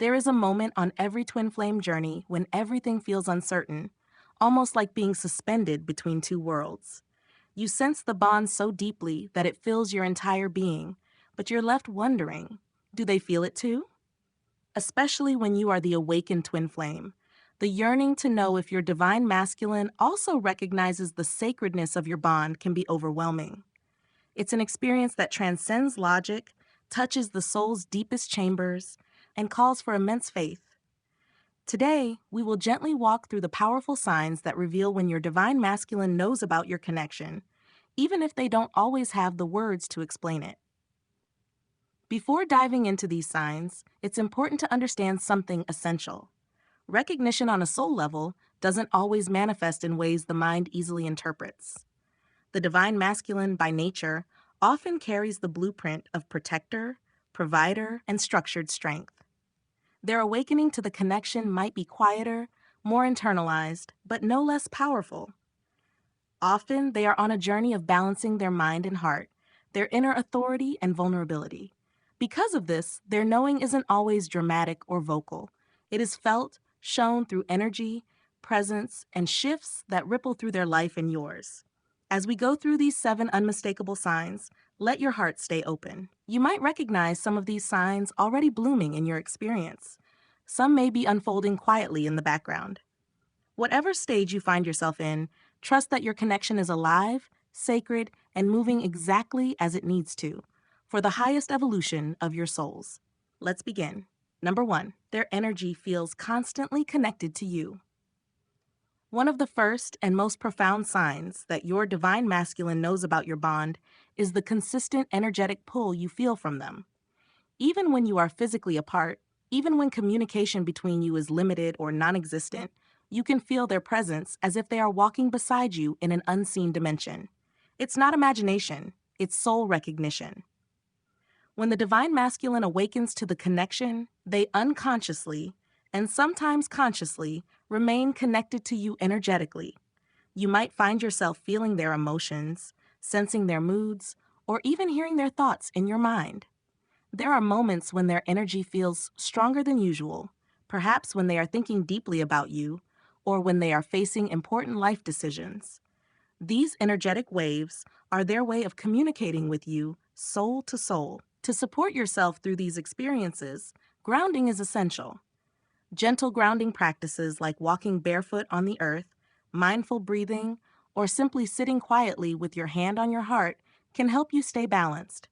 There is a moment on every twin flame journey when everything feels uncertain, almost like being suspended between two worlds. You sense the bond so deeply that it fills your entire being, but you're left wondering, do they feel it too? Especially when you are the awakened twin flame. The yearning to know if your divine masculine also recognizes the sacredness of your bond can be overwhelming. It's an experience that transcends logic, touches the soul's deepest chambers, and calls for immense faith. Today, we will gently walk through the powerful signs that reveal when your divine masculine knows about your connection, even if they don't always have the words to explain it. Before diving into these signs, it's important to understand something essential. Recognition on a soul level doesn't always manifest in ways the mind easily interprets. The divine masculine, by nature, often carries the blueprint of protector, provider, and structured strength. Their awakening to the connection might be quieter, more internalized, but no less powerful. Often, they are on a journey of balancing their mind and heart, their inner authority and vulnerability. Because of this, their knowing isn't always dramatic or vocal. It is felt, shown through energy, presence, and shifts that ripple through their life and yours. As we go through these 7 unmistakable signs, let your heart stay open. You might recognize some of these signs already blooming in your experience. Some may be unfolding quietly in the background. Whatever stage you find yourself in, trust that your connection is alive, sacred, and moving exactly as it needs to, for the highest evolution of your souls. Let's begin. Number 1, their energy feels constantly connected to you. One of the first and most profound signs that your divine masculine knows about your bond is the consistent energetic pull you feel from them. Even when you are physically apart, even when communication between you is limited or non-existent, you can feel their presence as if they are walking beside you in an unseen dimension. It's not imagination, it's soul recognition. When the divine masculine awakens to the connection, they unconsciously, and sometimes consciously, remain connected to you energetically. You might find yourself feeling their emotions, sensing their moods, or even hearing their thoughts in your mind. There are moments when their energy feels stronger than usual, perhaps when they are thinking deeply about you, or when they are facing important life decisions. These energetic waves are their way of communicating with you soul to soul. To support yourself through these experiences, grounding is essential. Gentle grounding practices like walking barefoot on the earth, mindful breathing, or simply sitting quietly with your hand on your heart can help you stay balanced.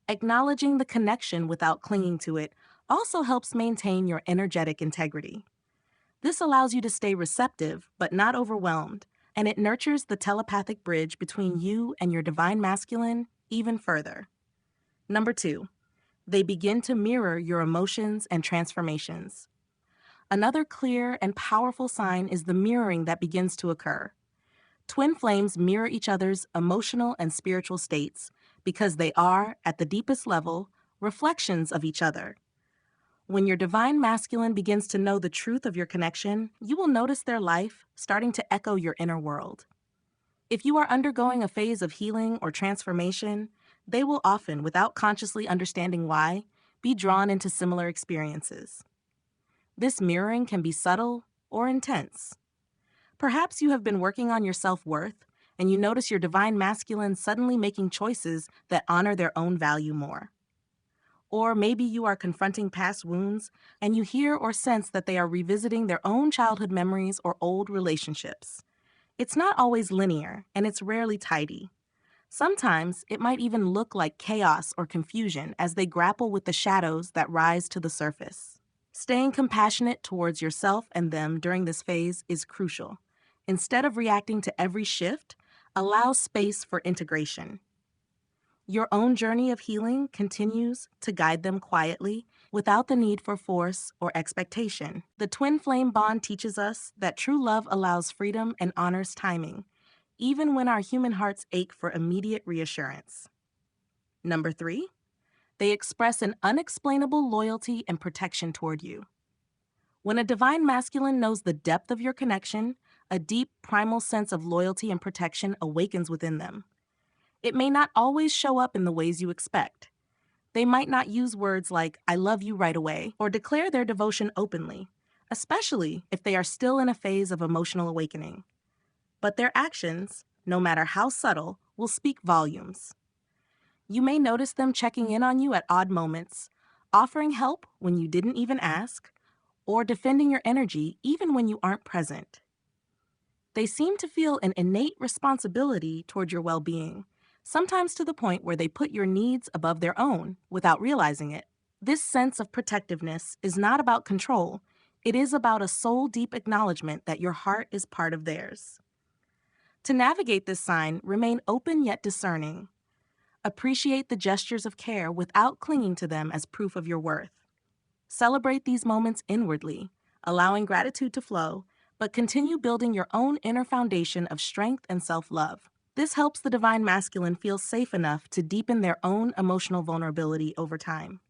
Acknowledging the connection without clinging to it also helps maintain your energetic integrity. This allows you to stay receptive but not overwhelmed, and it nurtures the telepathic bridge between you and your divine masculine even further. Number 2, they begin to mirror your emotions and transformations. Another clear and powerful sign is the mirroring that begins to occur. Twin flames mirror each other's emotional and spiritual states because they are, at the deepest level, reflections of each other. When your divine masculine begins to know the truth of your connection, you will notice their life starting to echo your inner world. If you are undergoing a phase of healing or transformation, they will often, without consciously understanding why, be drawn into similar experiences. This mirroring can be subtle or intense. Perhaps you have been working on your self-worth, and you notice your divine masculine suddenly making choices that honor their own value more. Or maybe you are confronting past wounds, and you hear or sense that they are revisiting their own childhood memories or old relationships. It's not always linear, and it's rarely tidy. Sometimes it might even look like chaos or confusion as they grapple with the shadows that rise to the surface. Staying compassionate towards yourself and them during this phase is crucial. Instead of reacting to every shift, allow space for integration. Your own journey of healing continues to guide them quietly without the need for force or expectation. The twin flame bond teaches us that true love allows freedom and honors timing, even when our human hearts ache for immediate reassurance. Number 3, they express an unexplainable loyalty and protection toward you. When a divine masculine knows the depth of your connection, a deep primal sense of loyalty and protection awakens within them. It may not always show up in the ways you expect. They might not use words like, I love you right away, or declare their devotion openly, especially if they are still in a phase of emotional awakening. But their actions, no matter how subtle, will speak volumes. You may notice them checking in on you at odd moments, offering help when you didn't even ask, or defending your energy even when you aren't present. They seem to feel an innate responsibility toward your well-being, sometimes to the point where they put your needs above their own without realizing it. This sense of protectiveness is not about control. It is about a soul-deep acknowledgement that your heart is part of theirs. To navigate this sign, remain open yet discerning. Appreciate the gestures of care without clinging to them as proof of your worth. Celebrate these moments inwardly, allowing gratitude to flow, but continue building your own inner foundation of strength and self-love. This helps the divine masculine feel safe enough to deepen their own emotional vulnerability over time.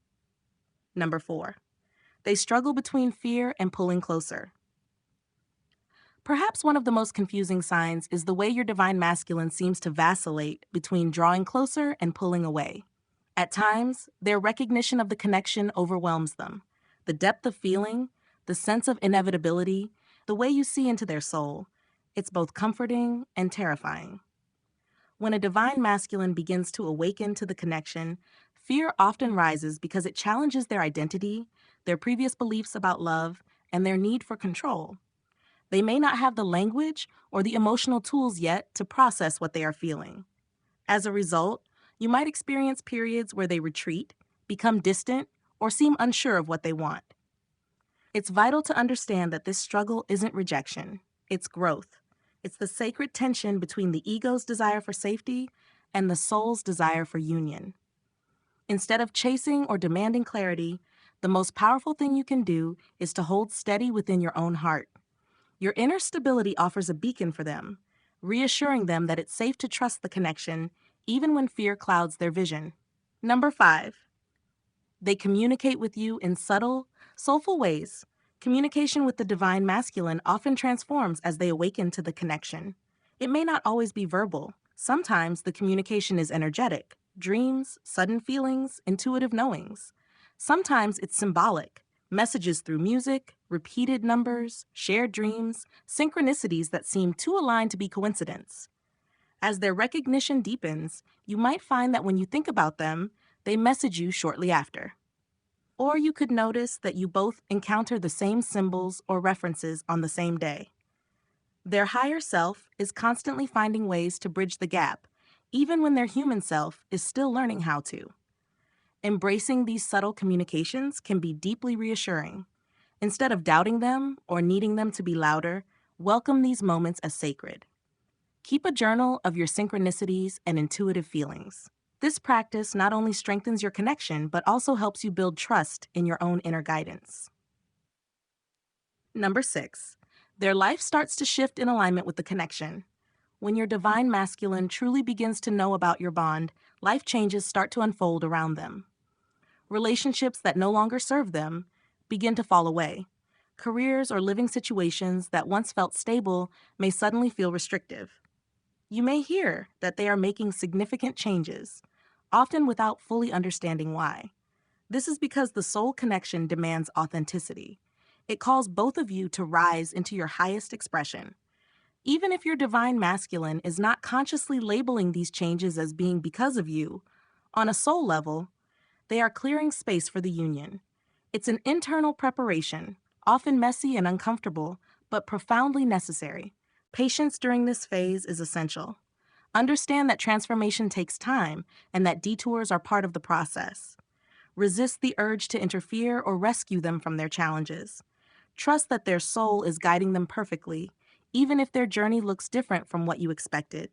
Number 4. They struggle between fear and pulling closer. Perhaps one of the most confusing signs is the way your divine masculine seems to vacillate between drawing closer and pulling away. At times, their recognition of the connection overwhelms them. The depth of feeling, the sense of inevitability, the way you see into their soul, it's both comforting and terrifying. When a divine masculine begins to awaken to the connection, fear often rises because it challenges their identity, their previous beliefs about love, and their need for control. They may not have the language or the emotional tools yet to process what they are feeling. As a result, you might experience periods where they retreat, become distant, or seem unsure of what they want. It's vital to understand that this struggle isn't rejection, it's growth. It's the sacred tension between the ego's desire for safety and the soul's desire for union. Instead of chasing or demanding clarity, the most powerful thing you can do is to hold steady within your own heart. Your inner stability offers a beacon for them, reassuring them that it's safe to trust the connection, even when fear clouds their vision. Number 5. They communicate with you in subtle, soulful ways. Communication with the divine masculine often transforms as they awaken to the connection. It may not always be verbal. Sometimes the communication is energetic, dreams, sudden feelings, intuitive knowings. Sometimes it's symbolic, messages through music, repeated numbers, shared dreams, synchronicities that seem too aligned to be coincidence. As their recognition deepens, you might find that when you think about them, they message you shortly after. Or you could notice that you both encounter the same symbols or references on the same day. Their higher self is constantly finding ways to bridge the gap, even when their human self is still learning how to. Embracing these subtle communications can be deeply reassuring. Instead of doubting them or needing them to be louder, welcome these moments as sacred. Keep a journal of your synchronicities and intuitive feelings. This practice not only strengthens your connection, but also helps you build trust in your own inner guidance. Number 6. Their life starts to shift in alignment with the connection. When your divine masculine truly begins to know about your bond, life changes start to unfold around them. Relationships that no longer serve them begin to fall away. Careers or living situations that once felt stable may suddenly feel restrictive. You may hear that they are making significant changes, often without fully understanding why. This is because the soul connection demands authenticity. It calls both of you to rise into your highest expression. Even if your divine masculine is not consciously labeling these changes as being because of you, on a soul level, they are clearing space for the union. It's an internal preparation, often messy and uncomfortable, but profoundly necessary. Patience during this phase is essential. Understand that transformation takes time and that detours are part of the process. Resist the urge to interfere or rescue them from their challenges. Trust that their soul is guiding them perfectly, even if their journey looks different from what you expected.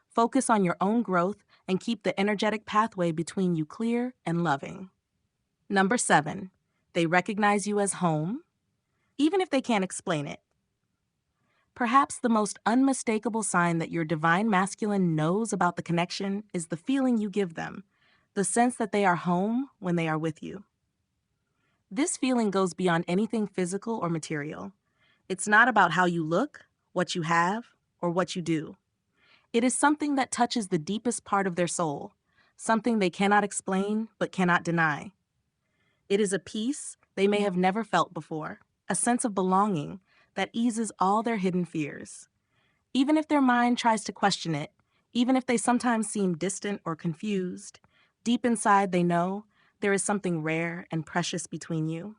Focus on your own growth and keep the energetic pathway between you clear and loving. Number 7. They recognize you as home, even if they can't explain it. Perhaps the most unmistakable sign that your divine masculine knows about the connection is the feeling you give them, the sense that they are home when they are with you. This feeling goes beyond anything physical or material. It's not about how you look, what you have, or what you do. It is something that touches the deepest part of their soul, something they cannot explain but cannot deny. It is a peace they may have never felt before, a sense of belonging that eases all their hidden fears. Even if their mind tries to question it, even if they sometimes seem distant or confused, deep inside they know there is something rare and precious between you.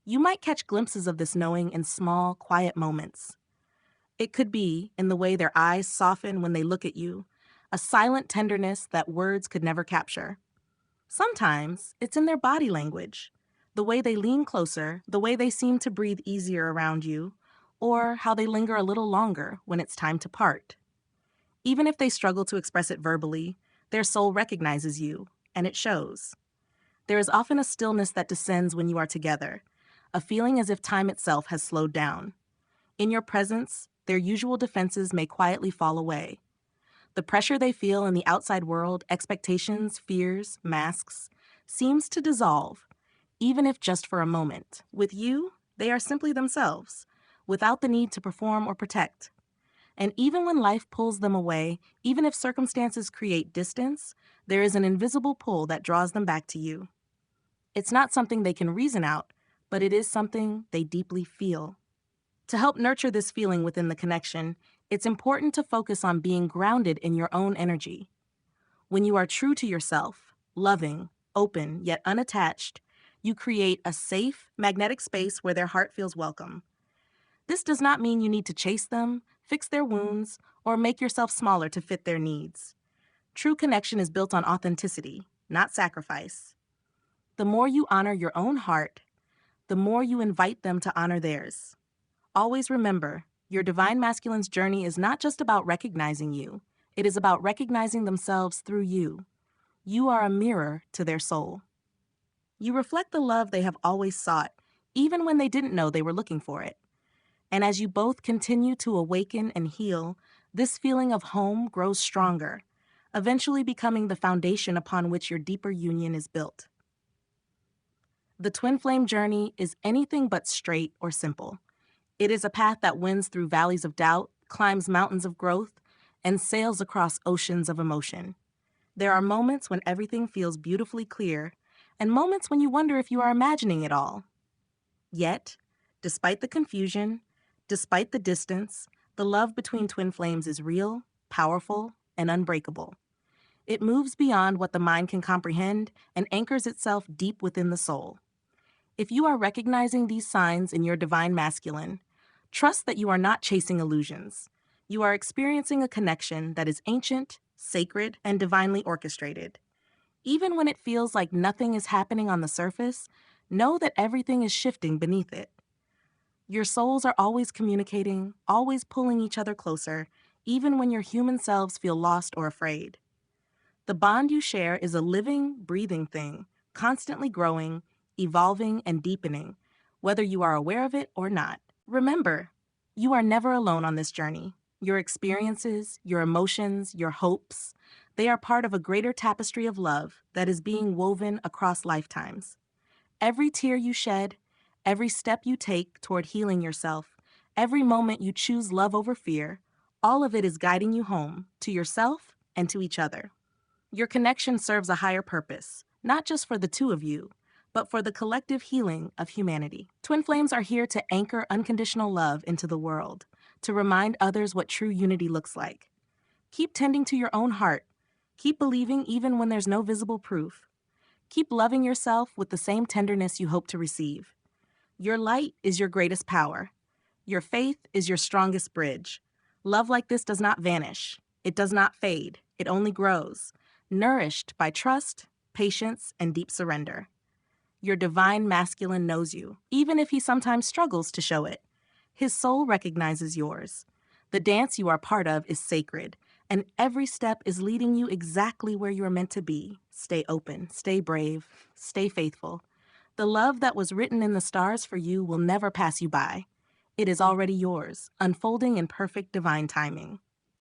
You might catch glimpses of this knowing in small, quiet moments. It could be in the way their eyes soften when they look at you, a silent tenderness that words could never capture. Sometimes it's in their body language, the way they lean closer, the way they seem to breathe easier around you, or how they linger a little longer when it's time to part. Even if they struggle to express it verbally, their soul recognizes you, and it shows. There is often a stillness that descends when you are together, a feeling as if time itself has slowed down. In your presence, their usual defenses may quietly fall away. The pressure they feel in the outside world, expectations, fears, masks, seems to dissolve, even if just for a moment. With you, they are simply themselves, without the need to perform or protect. And even when life pulls them away, even if circumstances create distance, there is an invisible pull that draws them back to you. It's not something they can reason out, but it is something they deeply feel. To help nurture this feeling within the connection, it's important to focus on being grounded in your own energy. When you are true to yourself, loving, open, yet unattached, you create a safe, magnetic space where their heart feels welcome. This does not mean you need to chase them, fix their wounds, or make yourself smaller to fit their needs. True connection is built on authenticity, not sacrifice. The more you honor your own heart, the more you invite them to honor theirs. Always remember, your divine masculine's journey is not just about recognizing you. It is about recognizing themselves through you. You are a mirror to their soul. You reflect the love they have always sought, even when they didn't know they were looking for it. And as you both continue to awaken and heal, this feeling of home grows stronger, eventually becoming the foundation upon which your deeper union is built. The twin flame journey is anything but straight or simple. It is a path that wins through valleys of doubt, climbs mountains of growth, and sails across oceans of emotion. There are moments when everything feels beautifully clear, and moments when you wonder if you are imagining it all. Yet, despite the confusion, despite the distance, the love between twin flames is real, powerful, and unbreakable. It moves beyond what the mind can comprehend and anchors itself deep within the soul. If you are recognizing these signs in your divine masculine, trust that you are not chasing illusions. You are experiencing a connection that is ancient, sacred, and divinely orchestrated. Even when it feels like nothing is happening on the surface, know that everything is shifting beneath it. Your souls are always communicating, always pulling each other closer, even when your human selves feel lost or afraid. The bond you share is a living, breathing thing, constantly growing, evolving, and deepening, whether you are aware of it or not. Remember, you are never alone on this journey. Your experiences, your emotions, your hopes, they are part of a greater tapestry of love that is being woven across lifetimes. Every tear you shed, every step you take toward healing yourself, every moment you choose love over fear, all of it is guiding you home, to yourself and to each other. Your connection serves a higher purpose, not just for the two of you, but for the collective healing of humanity. Twin flames are here to anchor unconditional love into the world, to remind others what true unity looks like. Keep tending to your own heart. Keep believing even when there's no visible proof. Keep loving yourself with the same tenderness you hope to receive. Your light is your greatest power. Your faith is your strongest bridge. Love like this does not vanish. It does not fade. It only grows, nourished by trust, patience, and deep surrender. Your divine masculine knows you, even if he sometimes struggles to show it. His soul recognizes yours. The dance you are part of is sacred, and every step is leading you exactly where you are meant to be. Stay open, stay brave, stay faithful. The love that was written in the stars for you will never pass you by. It is already yours, unfolding in perfect divine timing.